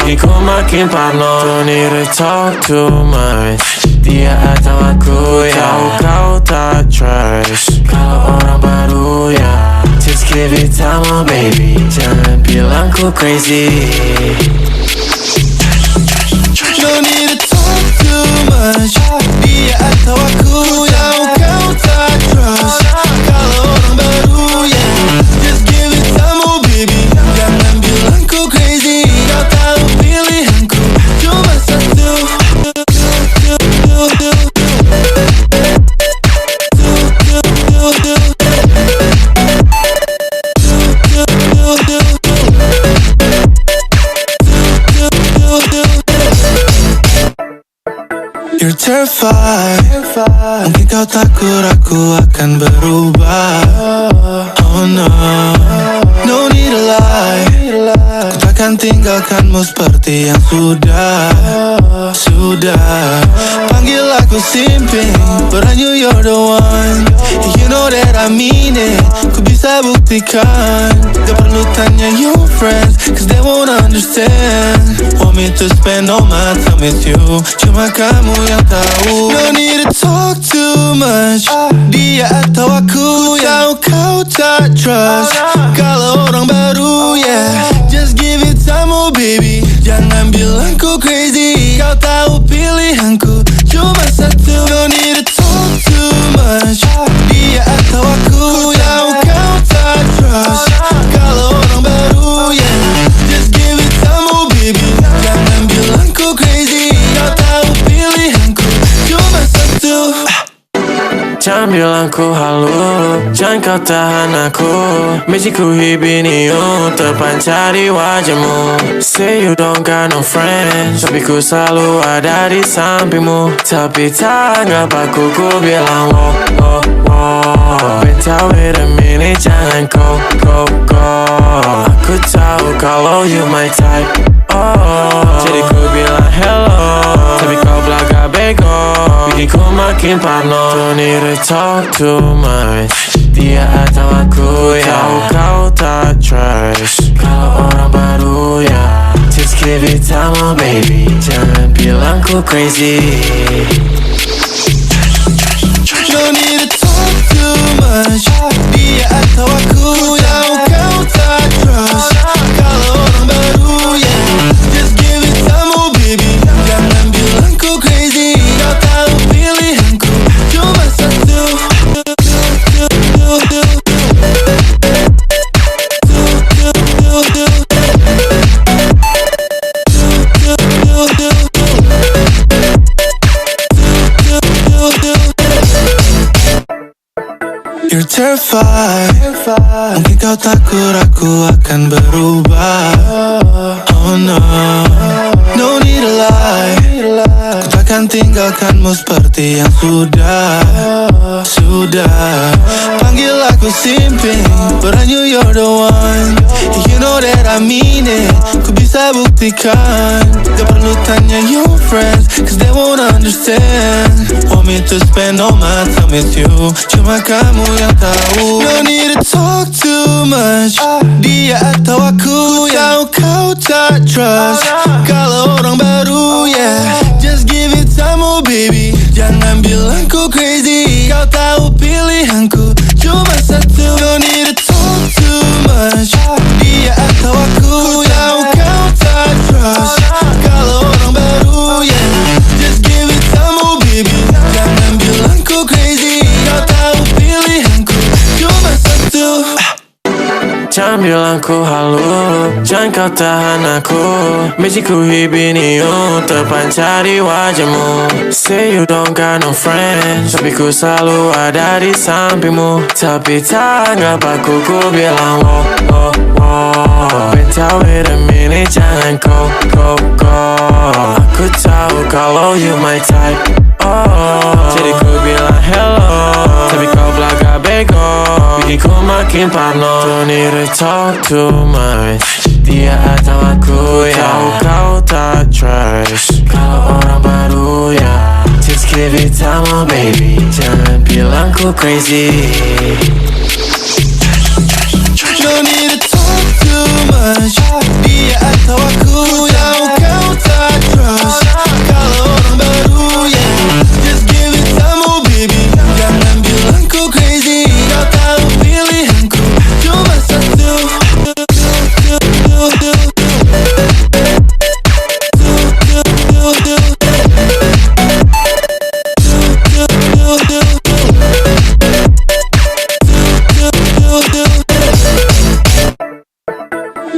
bikin ku makin parno. Don't need to talk too much. Dia atau aku yang kau tak trust. Kalau orang baru ya, just give it time, oh baby. Jangan bilang ku crazy. No need to talk too much. Dia atau aku yang kau tak trust. Kalau orang baru, yeah, just give it time, oh baby. Jangan bilang ku crazy. Kau tahu pilihanku cuma satu. You're terrified. Mungkin kau takut aku akan berubah. Oh no, no need to lie. Ku takkan tinggalkanmu seperti yang sudah. Panggil aku simping, but I knew you're the one. You know that I mean it. Ku bisa buktikan. Gak perlu tanya your friends, cause they won't understand. Want me to spend all my time with you, cuma kamu yang tahu. No need to talk too much. Dia atau aku yang kau tak trust. Kalau orang baru, yeah, just give it time, oh baby. Jangan bilang ku crazy. Kau tahu pilihanku cuma satu. No need to talk too much. Dia atau aku yang kau tak trust. Kalau orang baru, yeah, just give it time, oh baby. Jangan bilang ku crazy. Kau tahu pilihanku cuma satu. Jangan bilang ku halu, jangan kau tahan aku. Misiku hibiniu terpancar di wajahmu. Say you don't got no friends, tapi ku selalu ada di sampingmu. Tapi tanggap aku, ku bilang wow, wow, wow. Bentar wait a minute, jangan go. Aku tahu kalau you my type, oh. Jadi ku bilang hello, tapi kau belagak bego, bikin ku makin parno. Don't need to talk too much. Dia atau aku yang kau tak trust. Kalau orang baru ya, just give it time, oh baby. Jangan bilang ku crazy. No need to talk too much. Dia atau aku yang kau tak trust. Kalau orang baru, yeah, just give it time, oh baby. Jangan bilang ku crazy. Kau tahu pilihanku cuma satu. You're terrified. Mungkin kau takut aku akan berubah. Oh no, no need to lie. Ku takkan tinggalkanmu seperti yang sudah. Panggil aku simping, but I knew you're the one. You know that I mean it. Ku bisa buktikan. Gak perlu tanya your friends, cause they won't understand. Want me to spend all my time with you, cuma kamu yang tahu. No need to talk too much. Dia atau aku yang kau tak trust. Kalau orang baru, yeah, just give it time. Tampilanku halu, jangan kau tahan aku. Magicku hibiniu, terpancar di wajahmu. Say you don't got no friends, tapi ku selalu ada di sampingmu. Tapi tak ngapaku ku bilang wow, wow, wow. Bentau wait a minute, jangan go. Aku tahu kalau you my type, jadi ku bilang hello, tapi kau belagak bego, bikin ku makin parno. Don't need to talk too much, dia atau aku ya. Tahu kau tak trust kalau orang baru ya. Just give it time, oh baby, jangan bilang ku crazy. Don't need to talk too much, dia atau aku yang kau tak trust kalau orang baru ya. Just give it time, oh baby, jangan bilang ku crazy. Kau tahu pilihanku cuma satu.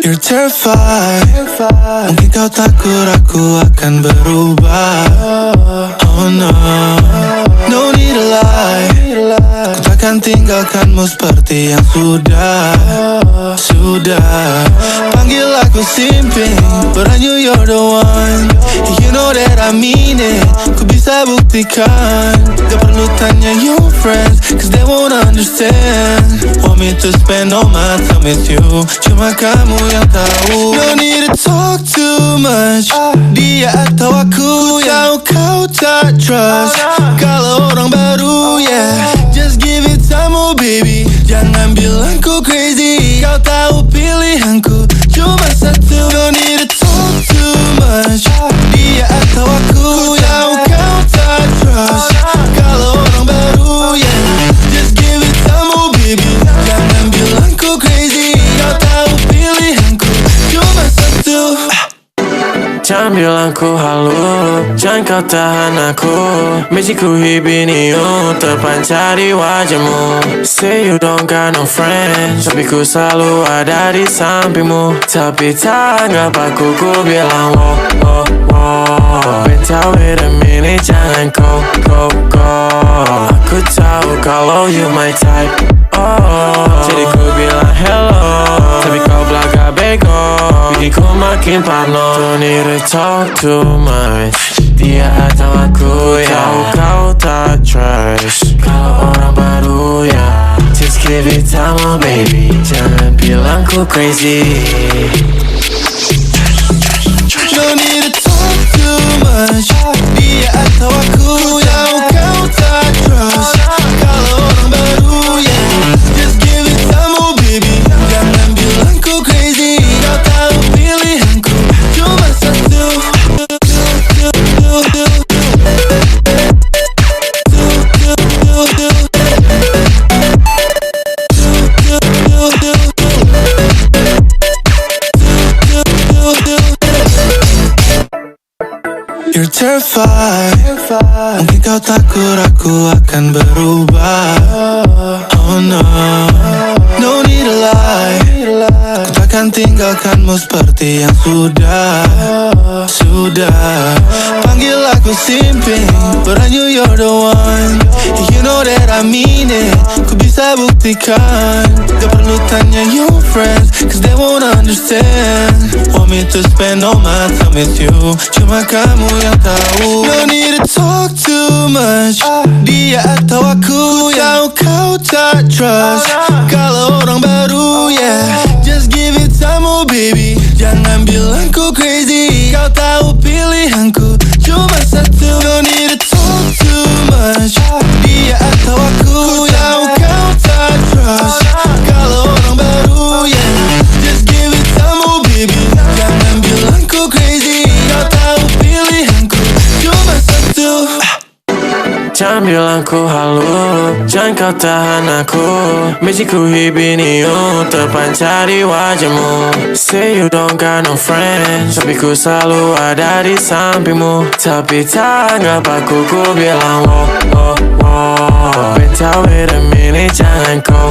You're terrified, mungkin kau takut aku akan berubah. Oh no, no need to lie, ku takkan tinggalkanmu seperti yang sudah. Panggil aku simping, but I knew you're the one. You know that I mean it, ku bisa buktikan. Gak perlu tanya your friends, cause they won't understand. Want me to spend all my time with you, cuma kamu yang tahu. No need to talk too much, dia atau aku yang kau tak trust kalau orang baru yeah. Just give it time, oh baby, jangan bilang ku crazy. Kau tahu pilihanku cuma satu. No need to talk too much, dia atau aku yang kau tak trust kalau orang baru yeah. Just give it time, oh baby, jangan bilang ku crazy. Kau tahu pilihanku cuma satu. Jangan bilang ku halu, jangan kau tahan aku. Magicku hibiniu, terpancar di wajahmu. Say you don't got no friends, tapi ku selalu ada di sampingmu. Tapi tak ngapaku ku bilang wow, wow, wow. Bentau wait a minute, jangan go. Aku tahu kalau you my type, jadi ku bilang hello, tapi kau belagak bego, bikin ku makin parno. Don't need to talk too much, dia atau aku ya. Tahu kau tak trust kalau orang baru ya. Just give it time, oh baby, jangan bilang ku crazy. No need to talk too much, dia atau aku yang kau tak trust kalau orang baru yeah. Just give it time, oh baby, jangan bilang ku crazy. Kau tahu pilihanku cuma satu. You're terrified, mungkin kau takut aku akan berubah. Oh no, no need to lie, ku takkan tinggalkanmu seperti yang sudah. Panggil aku simping, but I knew you're the one. You know that I mean it, ku bisa buktikan. Gak perlu tanya your friends, cause they won't understand. Want me to spend all my time with you, cuma kamu yang tahu. No need to talk too much, dia atau aku yang kau tak trust kalau orang baru yeah. Just give it time, oh baby, jangan bilang ku crazy. Kau tahu pilihanku cuma satu. No need to talk too much, dia atau aku yang kau tak trust kalau orang baru yeah. Just give it time, oh baby, jangan bilang ku crazy. Kau tahu pilihanku cuma satu. Jangan Jangan bilang ku halu, jangan kau tahan aku. Benci ku hibiniu, terpancar di wajahmu. Say you don't got no friends, tapi ku selalu ada di sampingmu. Tapi tak anggap aku, ku bilang wow, wow, wow. Beta wait a minute, jangan go.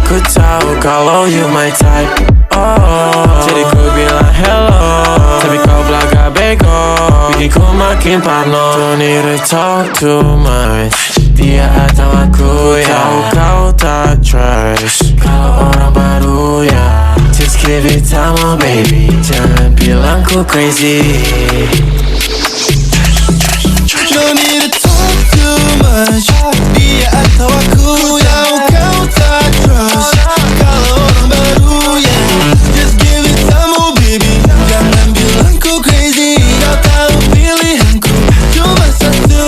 Aku tahu kalau you my type, oh. Jadi ku bilang hello, tapi kau belagak bego, bikin ku makin parno. Don't need to talk too much, dia atau aku ya. Kau tak trust kalau orang baru ya. Just give it time, oh baby, jangan bilang ku crazy. No need to talk too much, dia atau aku yang kau tak trust. Kalau orang baru ya, just give it time, oh baby, jangan bilang ku crazy. Kau tahu pilihanku cuma satu.